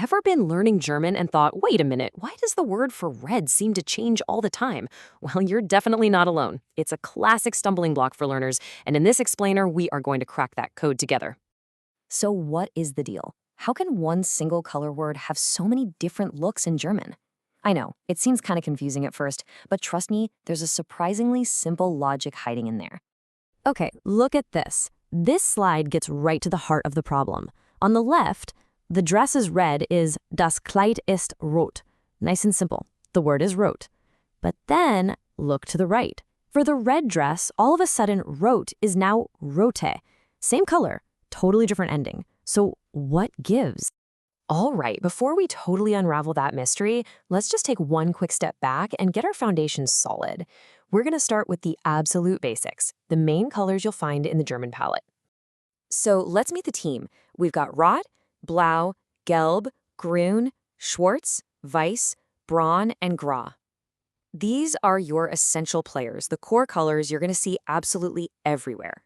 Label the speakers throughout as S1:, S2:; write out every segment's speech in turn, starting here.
S1: Ever been learning German and thought, wait a minute, why does the word for red seem to change all the time? Well, you're definitely not alone. It's a classic stumbling block for learners, and in this explainer, we are going to crack that code together. So what is the deal? How can one single color word have so many different looks in German? I know, it seems kind of confusing at first, but trust me, there's a surprisingly simple logic hiding in there. Okay, look at this. This slide gets right to the heart of the problem. On the left, the dress is red is das Kleid ist rot. Nice and simple. The word is rot. But then, look to the right. For the red dress, all of a sudden, rot is now rote. Same color, totally different ending. So what gives? All right, before we totally unravel that mystery, let's just take one quick step back and get our foundation solid. We're going to start with the absolute basics, the main colors you'll find in the German palette. So let's meet the team. We've got Rot, Blau, Gelb, Grün, Schwarz, Weiß, Braun, and Grau. These are your essential players, the core colors you're going to see absolutely everywhere.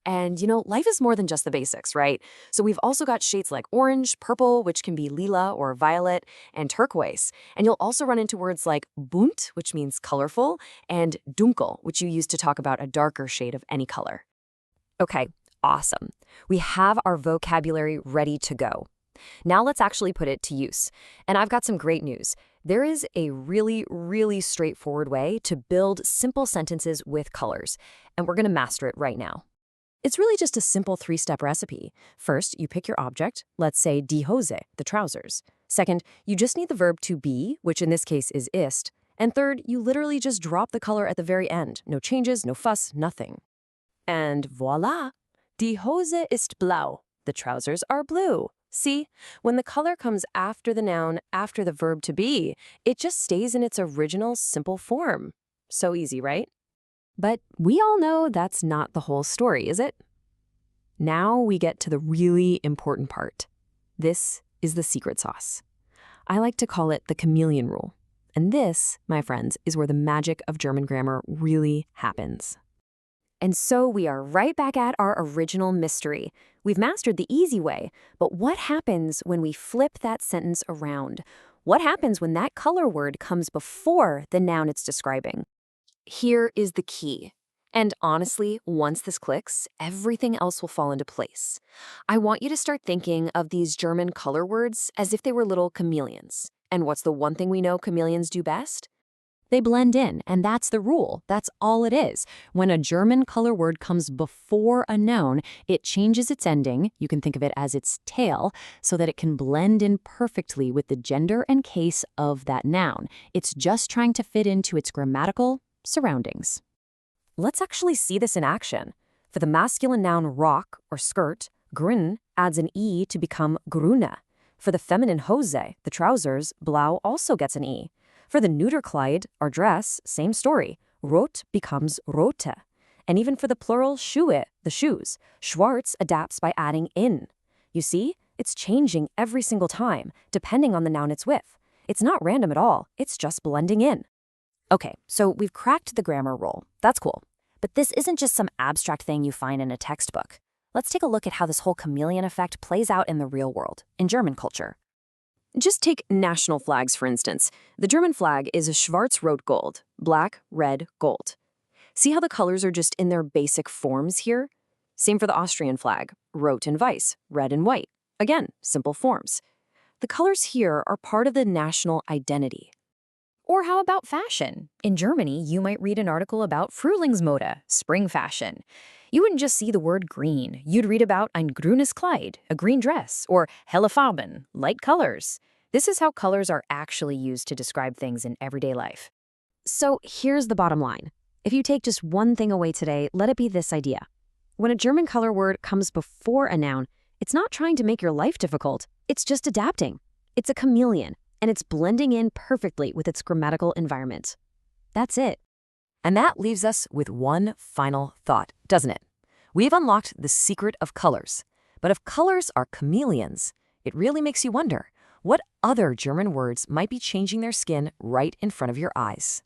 S1: And, life is more than just the basics, right? So we've also got shades like orange, purple, which can be lila or violet, and turquoise. And you'll also run into words like bunt, which means colorful, and dunkel, which you use to talk about a darker shade of any color. Okay, awesome. We have our vocabulary ready to go. Now let's actually put it to use. And I've got some great news. There is a really, really straightforward way to build simple sentences with colors, and we're going to master it right now. It's really just a simple three-step recipe. First, you pick your object, let's say die Hose, the trousers. Second, you just need the verb to be, which in this case is ist. And third, you literally just drop the color at the very end. No changes, no fuss, nothing. And voila! Die Hose ist blau. The trousers are blue. See, when the color comes after the noun, after the verb to be, it just stays in its original simple form. So easy, right? But we all know that's not the whole story, is it? Now we get to the really important part. This is the secret sauce. I like to call it the chameleon rule. And this, my friends, is where the magic of German grammar really happens. And so we are right back at our original mystery. We've mastered the easy way, but what happens when we flip that sentence around? What happens when that color word comes before the noun it's describing? Here is the key. And honestly, once this clicks, everything else will fall into place. I want you to start thinking of these German color words as if they were little chameleons. And what's the one thing we know chameleons do best? They blend in, and that's the rule. That's all it is. When a German color word comes before a noun, it changes its ending, you can think of it as its tail, so that it can blend in perfectly with the gender and case of that noun. It's just trying to fit into its grammatical surroundings. Let's actually see this in action. For the masculine noun rock or skirt, grün adds an E to become grüne. For the feminine Hose, the trousers, blau also gets an E. For the neuter Kleid, or dress, same story. Rot becomes rote. And even for the plural Schuhe, the shoes, Schwarz adapts by adding in. You see, it's changing every single time, depending on the noun it's with. It's not random at all, it's just blending in. Okay, so we've cracked the grammar rule. That's cool. But this isn't just some abstract thing you find in a textbook. Let's take a look at how this whole chameleon effect plays out in the real world, in German culture. Just take national flags, for instance. The German flag is a Schwarz-Rot-Gold, black, red, gold. See how the colors are just in their basic forms here? Same for the Austrian flag, Rot and Weiß, red and white. Again, simple forms. The colors here are part of the national identity. Or how about fashion? In Germany, you might read an article about Frühlingsmode, spring fashion. You wouldn't just see the word green. You'd read about ein grünes Kleid, a green dress, or helle Farben, light colors. This is how colors are actually used to describe things in everyday life. So here's the bottom line. If you take just one thing away today, let it be this idea. When a German color word comes before a noun, it's not trying to make your life difficult. It's just adapting. It's a chameleon, and it's blending in perfectly with its grammatical environment. That's it. And that leaves us with one final thought, doesn't it? We've unlocked the secret of colors. But if colors are chameleons, it really makes you wonder, what other German words might be changing their skin right in front of your eyes?